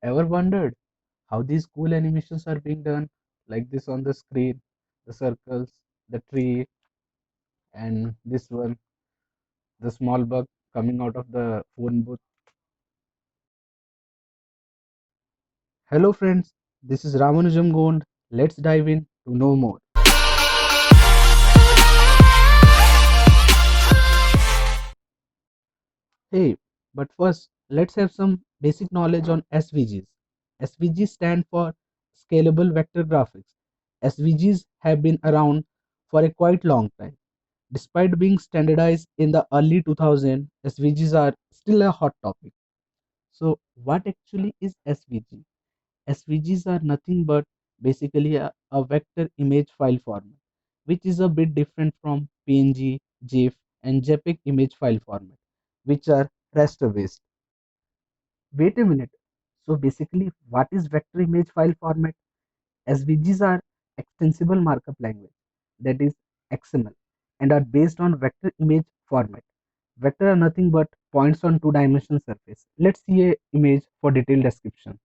Ever wondered how these cool animations are being done? Like this on the screen, the circles, the tree, and this one, the small bug coming out of the phone booth. Hello, friends. This is Ramanujam Gond. Let's dive in to know more. Hey, but first, let's have some basic knowledge on SVGs. SVGs stand for Scalable Vector Graphics. SVGs have been around for a quite long time. Despite being standardized in the early 2000s, SVGs are still a hot topic. So, what actually is SVG? SVGs are nothing but basically a vector image file format, which is a bit different from PNG, GIF, and JPEG image file format, which are raster based. Wait a minute. So basically, what is vector image file format? SVGs are extensible markup language, that is XML, and are based on vector image format. Vector are nothing but points on two-dimensional surface. Let's see a image for detailed description.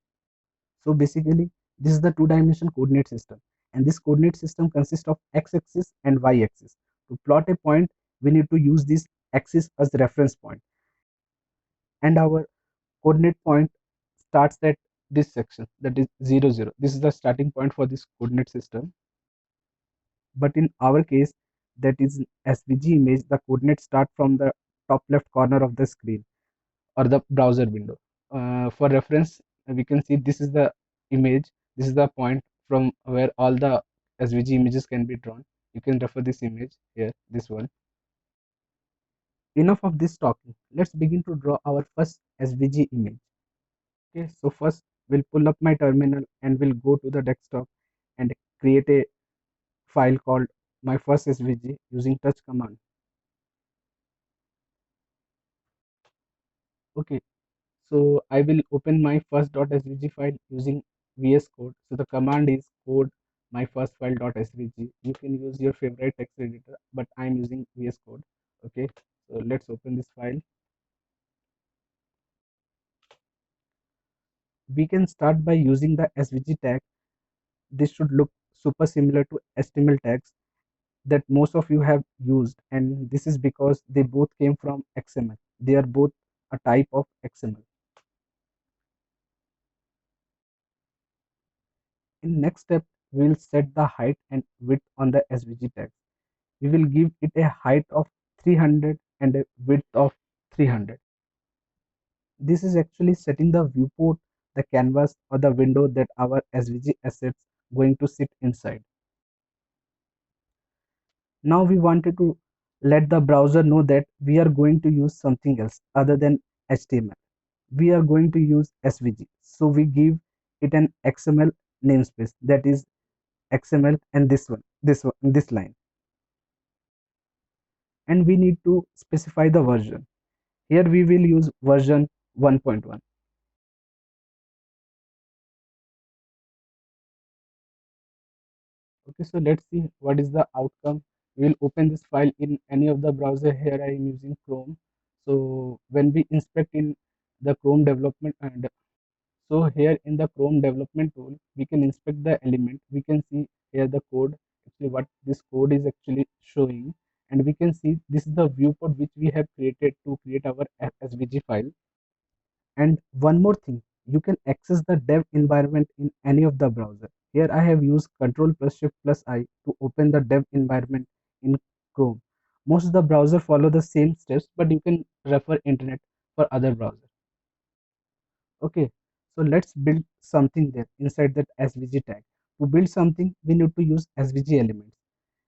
So basically, this is the two-dimensional coordinate system, and this coordinate system consists of x-axis and y-axis. To plot a point, we need to use this axis as reference point, and our coordinate point starts at this section, that is 0 0. This is the starting point for this coordinate system. But in our case, that is SVG image, the coordinates start from the top left corner of the screen or the browser window. For reference, we can see this is the image. This is the point from where all the SVG images can be drawn. You can refer this image here, this one. Enough of this talking. Let's begin to draw our first SVG image. Okay, so first we'll pull up my terminal and we'll go to the desktop and create a file called my first SVG using touch command. Okay, so I will open my first.svg file using VS Code. So the command is code my first file.svg. You can use your favorite text editor, but I'm using VS Code. Okay, so let's open this file. We can start by using the SVG tag. This should look super similar to HTML tags that most of you have used, and this is because they both came from XML. They are both a type of XML. In next step, we will set the height and width on the SVG tag. We will give it a height of 300 and a width of 300. This is actually setting the viewport, the canvas or the window that our SVG assets going to sit inside. Now we wanted to let the browser know that we are going to use something else other than HTML. We are going to use SVG. So we give it an XML namespace, that is XML, and this line. And we need to specify the version. Here we will use version 1.1. Okay, so let's see what is the outcome. We will open this file in any of the browser. Here I am using Chrome. So when we inspect in the Chrome development, and so here in the Chrome development tool, we can inspect the element. We can see here the code, actually what this code is actually showing, and we can see this is the viewport which we have created to create our SVG file. And one more thing, you can access the dev environment in any of the browser. Here I have used Ctrl plus Shift plus I to open the dev environment in Chrome. Most of the browser follow the same steps, but you can refer internet for other browser. Okay, so let's build something there inside that SVG tag. To build something, we need to use SVG elements.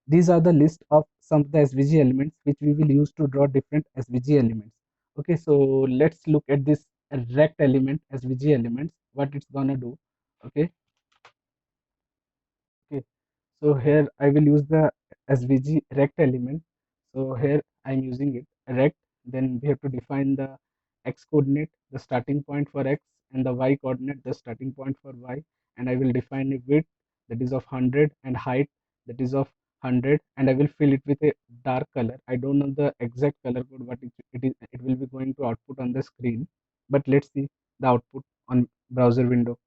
These are the list of some of the SVG elements which we will use to draw different SVG elements. Okay, so let's look at this rect element, SVG elements, what it's gonna do. Okay, okay. So here I will use the SVG rect element. So here I'm using it rect. Then we have to define the x coordinate, the starting point for x, and the y coordinate, the starting point for y. And I will define a width that is of 100 and height that is of 100, and I will fill it with a dark color. I don't know the exact color code, but it will be going to output on the screen. But let's see the output on browser window.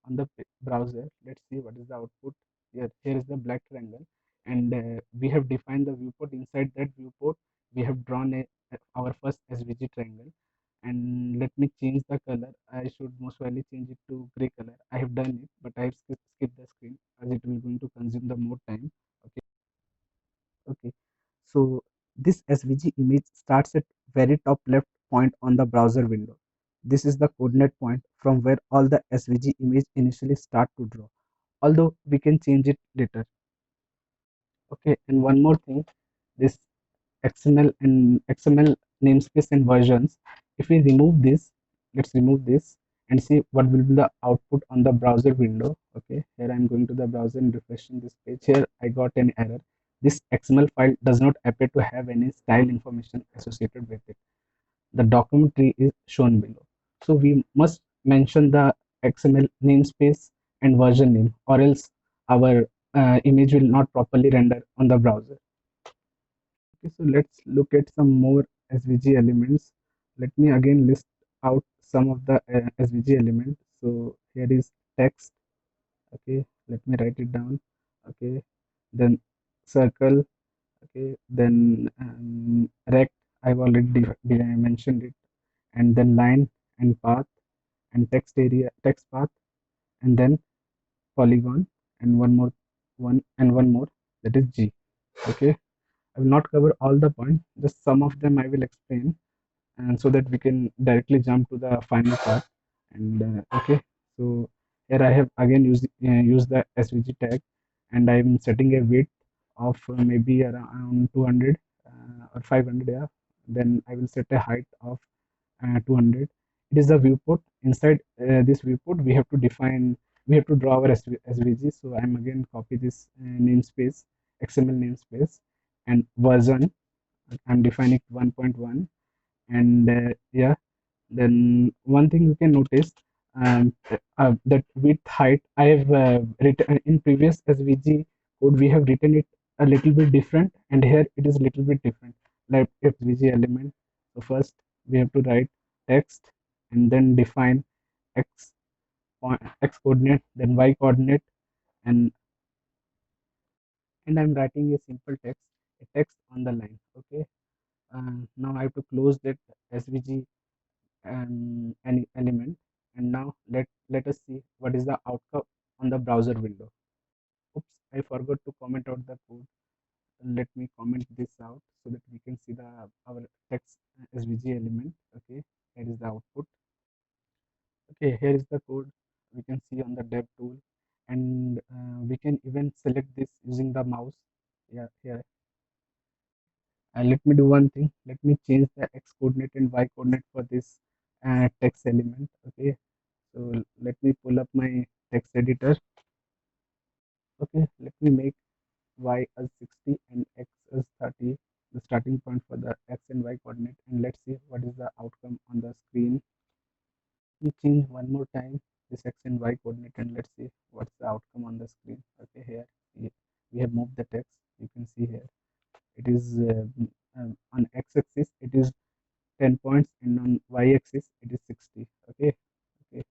On the browser, let's see what is the output. Here is the black triangle, and we have defined the viewport. Inside that viewport, we have drawn our first SVG triangle. And let me change the color. I should most likely change it to gray color. I have done it, but I have skipped the screen as it will going to consume the more time. Okay, okay. So this SVG image starts at very top left point on the browser window. This is the coordinate point from where all the SVG image initially start to draw, although we can change it later. Okay, and one more thing, this XML namespace and versions. If we remove this, let's remove this and see what will be the output on the browser window. Okay, here I'm going to the browser and refreshing this page. Here I got an error. This XML file does not appear to have any style information associated with it. The document tree is shown below. So we must mention the XML namespace and version name, or else our image will not properly render on the browser. Okay, so let's look at some more SVG elements. Let me again list out some of the SVG elements. So here is text. Okay, let me write it down. Okay, then circle. Okay, then rect. I've already mentioned it, and then line and path and text path, and then polygon, and one more, that is G. Okay, I will not cover all the points, just some of them I will explain, and so that we can directly jump to the final part. And okay, so here I have again used the SVG tag, and I'm setting a width of maybe around 200 or 500. Yeah, then I will set a height of 200. It is a viewport. Inside this viewport, we have to draw our SVG. So I'm again copy this namespace, XML namespace, and version. I'm defining 1.1. And yeah, then one thing you can notice, that width height, I have written in previous SVG code, we have written it a little bit different, and here it is a little bit different. Like SVG element, so first we have to write text and then define x x coordinate, then y coordinate, and I'm writing a simple text, a text on the line. Okay, now I have to close that SVG an element, and now let us see what is the outcome on the browser window. Oops, I forgot to comment out the code. Let me comment this out so that we can see the our text SVG element. Okay, here is the output. Okay, here is the code. We can see on the dev tool, and we can even select this using the mouse. Yeah, here. And let me do one thing. Let me change the x coordinate and y coordinate for this text element. Okay, so let me pull up my text editor. Okay, let me make y as 60 and x as 30, the starting point for the x and y coordinate, and let's see what is the outcome on the screen. We change one more time this x and y coordinate, and let's see what's the outcome on the screen. Okay, here we have moved the text. You can see here it is on x-axis it is 10 points, and on y-axis it is 60. Okay, okay.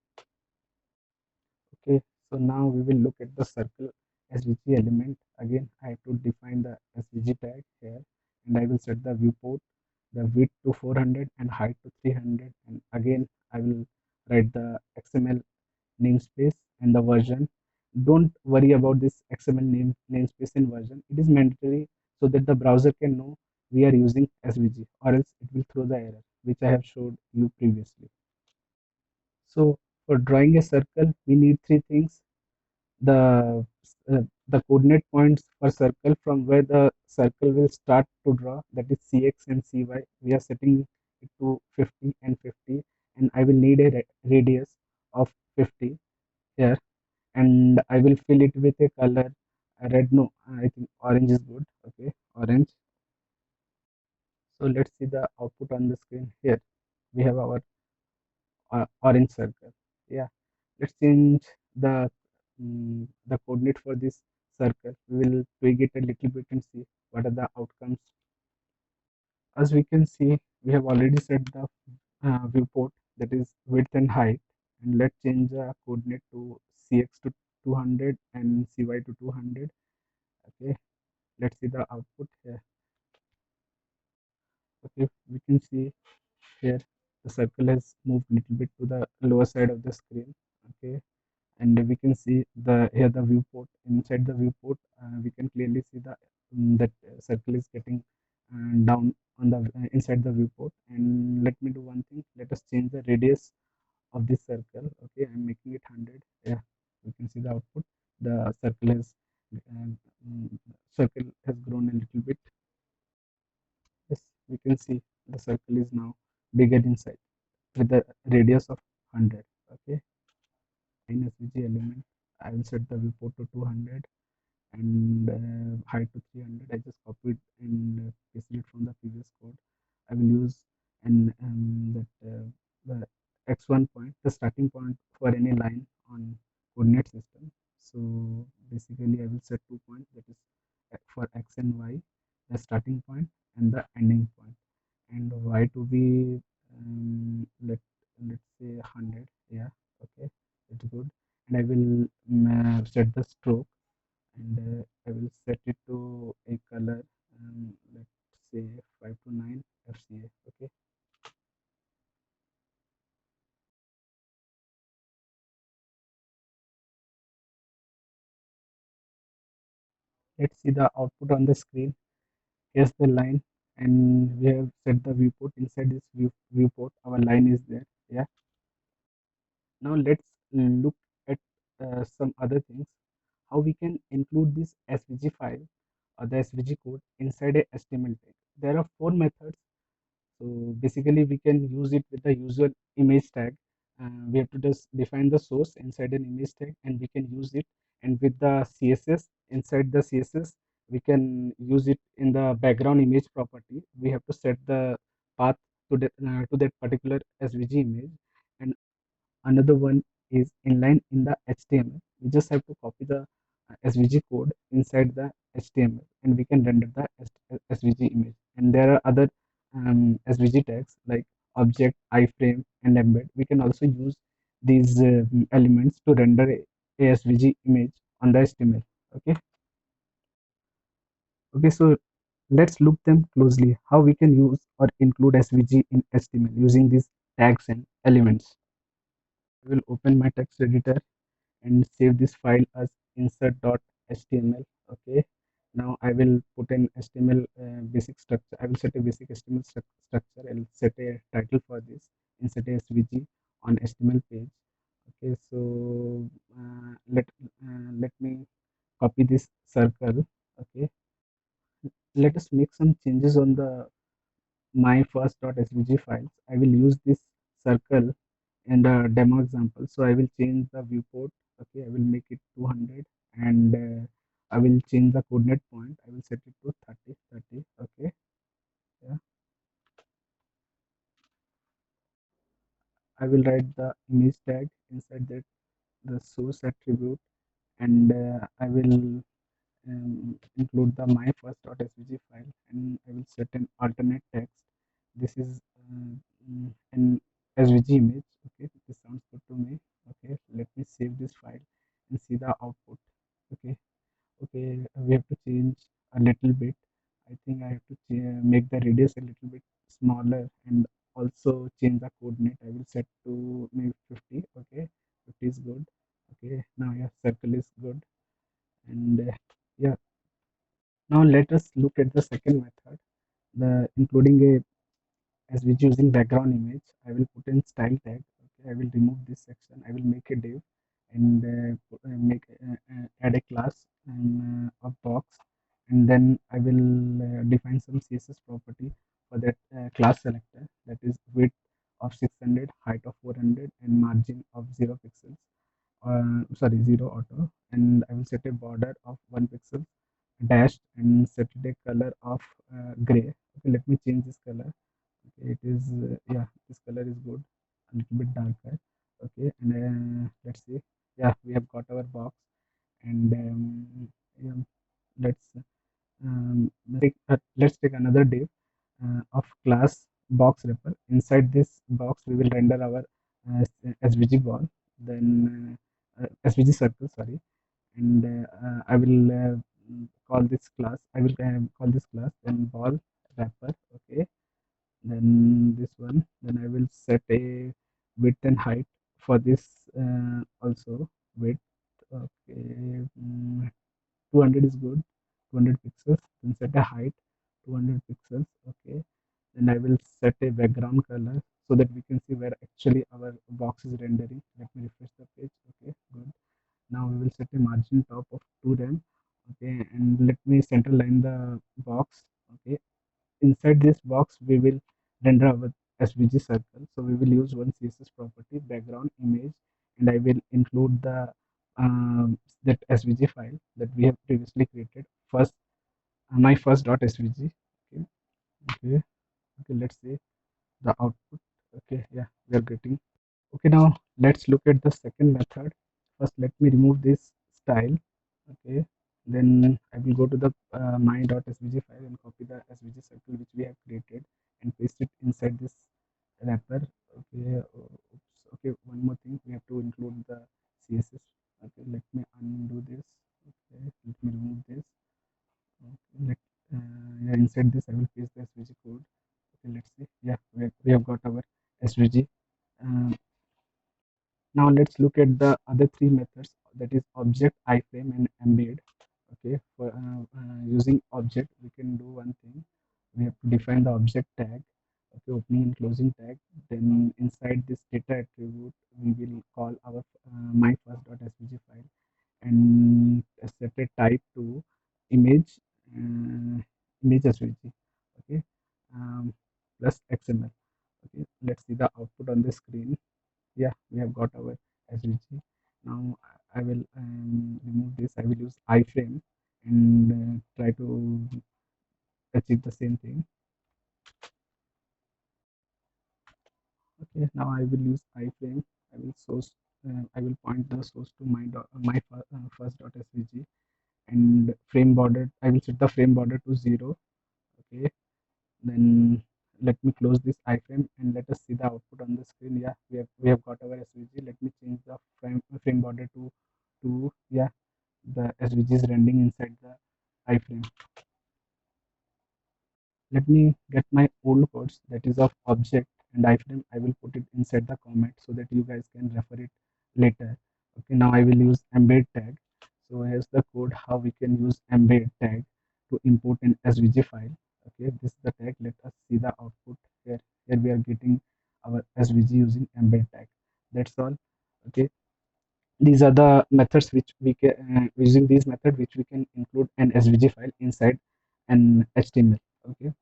Okay, so now we will look at the circle SVG element. Again, I have to define the SVG tag here, and I will set the viewport, the width to 400 and height to 300. And again, I will write the XML namespace and the version. Don't worry about this XML namespace and version. It is mandatory so that the browser can know we are using SVG, or else it will throw the error, which I have showed you previously. So for drawing a circle, we need three things: the the coordinate points for circle from where the circle will start to draw, that is cx and cy. We are setting it to 50 and 50, and I will need a radius of 50 here, and I will fill it with a color red. No, I think orange is good. Okay, orange. So let's see the output on the screen. Here we have our orange circle. Yeah, Let's change the coordinate for this circle. We will twig it a little bit and see what are the outcomes. As we can see, we have already set the viewport, that is width and height, and let's change the coordinate to cx to 200 and cy to 200. Okay, let's see the output here. Okay, we can see here the circle has moved a little bit to the lower side of the screen. Okay, and we can see the here the viewport. Inside the viewport, we can clearly see the that circle is getting down on the inside the viewport. And let me do one thing. Let us change the radius of this circle. Okay, I'm making it 100. Yeah, you can see the output. The uh, mm, circle has grown a little bit. Yes, we can see the circle is now bigger inside with the radius of 100. Okay, in SVG element, I will set the viewport to 200 and height to 300. I just copied and pasted it from the previous code. I will use and the x1 point, the starting point for any line on coordinate system. So basically, I will set 2 points, that is for x and y, the starting point and the ending point. And y to be let's say 100. Yeah, okay, it's good. And I will set the stroke, and I will set it to a color, let's say 5 to 9 FCA. Okay, let's see the output on the screen. Here's the line, and we have set the viewport. Inside this viewport, our line is there. Yeah, now let's look at some other things. How we can include this SVG file or the SVG code inside a HTML tag. There are four methods. So basically, we can use it with the usual image tag. We have to just define the source inside an image tag, and we can use it. And with the CSS, inside the CSS, we can use it in the background image property. We have to set the path to that particular SVG image. And another one is inline in the HTML. We just have to copy the SVG code inside the HTML, and we can render the SVG image. And there are other SVG tags like object, iframe, and embed. We can also use these elements to render a SVG image on the HTML. Okay. Okay. So let's look them closely. How we can use or include SVG in HTML using these tags and elements. I will open my text editor and save this file as insert.html. Okay, now I will put an HTML basic structure. I will set a basic HTML structure. I will set a title for this, insert a svg on HTML page. Okay, so let me copy this circle. Okay, let us make some changes on the my first.svg files. I will use this circle in the demo example. So I will change the viewport. Okay, I will make it 200, and I will change the coordinate point. I will set it to 30, 30. Okay, yeah. I will write the image tag inside that, the source attribute, and I will include the my first.svg file, and I will set an alternate text. This is an SVG image. Okay, this sounds good to me. Okay, let me save this file and see the output. Okay, okay, we have to change a little bit. I think I have to make the radius a little bit smaller, and also change the coordinate. I will set to maybe 50. Okay, 50 is good. Okay, now yeah, circle is good, and yeah. Now let us look at the second method, the including a SVG using background image. I will put in style tag. Okay, I will remove this section. I will make a div and make add a class and a box, and then I will define some CSS property for that class selector, that is width of 600, height of 400, and margin of 0 pixels. Sorry, 0 auto, and I will set a border of 1 pixel dashed and set it a color of gray. Okay, let me change this color. Okay, it is yeah, this color is good, a little bit darker. Okay, and let's see. Yeah, we have got our box, and yeah, let's let's take another div of class box wrapper. Inside this box, we will render our SVG ball, then SVG circle. Sorry, and I will call this class. I will call this class then ball wrapper. Okay, then this one. Then I will set a width and height for this also width. Okay, 200 is good. 200 pixels. Then set a height 200 pixels. Okay, then I will set a background color so that we can see where actually our box is rendering. Let me refresh the page. Okay, good. Now we will set a margin top of 2 rem. Okay, and let me center line the box. Okay, inside this box we will render our SVG circle. So we will use one CSS property background image, and I will include the that SVG file that we have previously created. First, my first dot SVG. Okay, okay, okay. Let's see the output. Okay, yeah, we are getting. Okay, now let's look at the second method. First, let me remove this style. Okay, then I will go to the my.svg file and copy the svg circle which we have created and paste it inside this wrapper. Okay, oops. Okay, one more thing, we have to include the CSS. Okay, let me undo this. Okay, let me remove this. Okay, yeah, inside this I will paste the svg code. Okay, let's see. Yeah, we have got our svg. Now let's look at the other three methods, that is object, iframe, and embed. Okay, for using object, we can do one thing. We have to define the object tag. Okay, opening and closing tag. Then inside this data attribute, we will call our my first.svg file and set a type to image uh, image svg. Okay, plus XML. Okay, let's see the output on the screen. Yeah, we have got our SVG. Now I will remove this. I will use iframe and try to achieve the same thing. Okay, now I will use iframe. I will source. I will point the source to my first dot svg and frame border. I will set the frame border to 0. Okay, then let me close this iframe and let us see the output on the screen. Yeah, we have got our svg. Let me change the frame border to 2. Yeah, the SVG is rendering inside the iframe. Let me get my old codes, that is of object and iframe. I will put it inside the comment so that you guys can refer it later. Okay, now I will use embed tag. So here's the code how we can use embed tag to import an SVG file. Okay, this is the tag. Let us see the output here. Here we are getting our SVG using embed tag. That's all. Okay, these are the methods which we can using these method which we can include an svg file inside an html. Okay,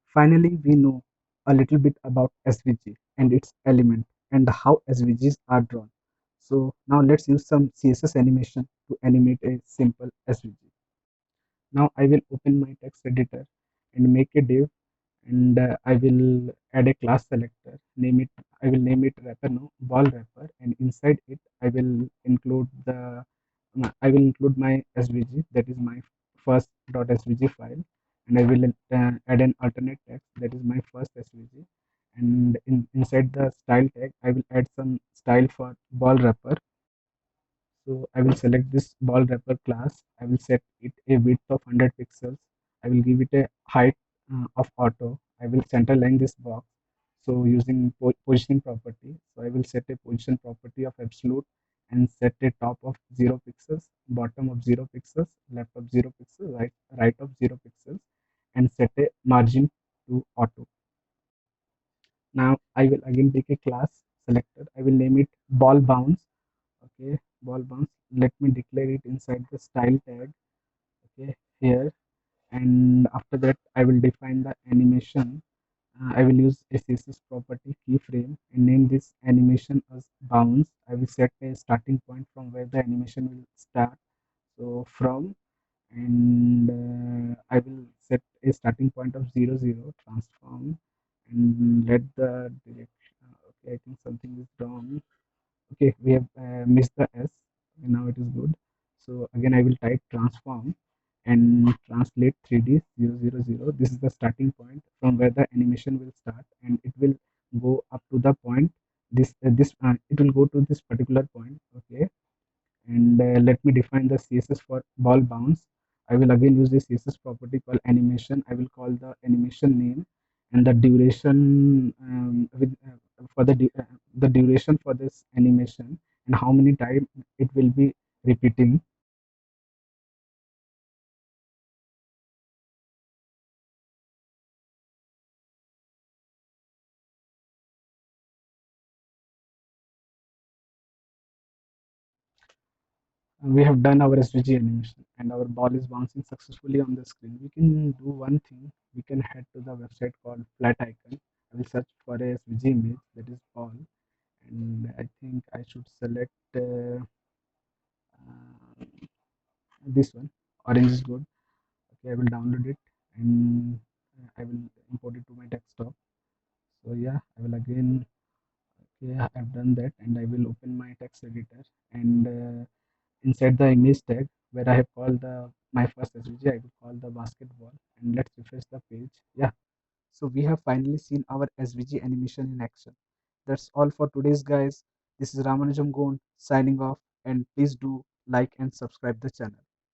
finally we know a little bit about svg and its element and how svgs are drawn. So now let's use some css animation to animate a simple svg. Now I will open my text editor and make a div, and I will add a class selector. Name it. I will name it wrapper now, ball wrapper, and inside it I will include the. I will include my SVG, that is my first .svg file, and I will add an alternate text, that is my first SVG, and inside the style tag I will add some style for ball wrapper. So I will select this ball wrapper class. I will set it a width of 100 pixels. I will give it a height of auto. I will center line this box. So using positioning property, so I will set a position property of absolute and set a top of 0 pixels, bottom of 0 pixels, left of 0 pixels, right of 0 pixels, and set a margin to auto. Now I will again take a class selector. I will name it ball bounce. Okay, ball bounce. Let me declare it inside the style tag. Okay, here, and after that I will define the animation. I will use a css property keyframe and name this animation as bounce. I will set a starting point from where the animation will start. So from, and I will set a starting point of 0 0 transform and let the direction. Okay, I think something is wrong. Okay, we have missed the S. Okay, now it is good. So again, I will type transform and translate 3D 000. This is the starting point from where the animation will start, and it will go up to the point. This it will go to this particular point. Okay, and let me define the CSS for ball bounce. I will again use the CSS property called animation. I will call the animation name and the duration for the duration for this animation and how many time it will be repeating. We have done our SVG animation and our ball is bouncing successfully on the screen. We can do one thing. We can head to the website called Flat Icon. I will search for a SVG image that is ball, and I think I should select this one. Orange is good. Okay, I will download it and I will import it to my desktop. So yeah, I will again. Okay, I've done that, and I will open my text editor and inside the image tag where I have called the my first SVG, I will call the basketball, and let's refresh the page. Yeah, so we have finally seen our SVG animation in action. That's all for today's guys. This is Ramanujam Gond signing off, and please do like and subscribe the channel.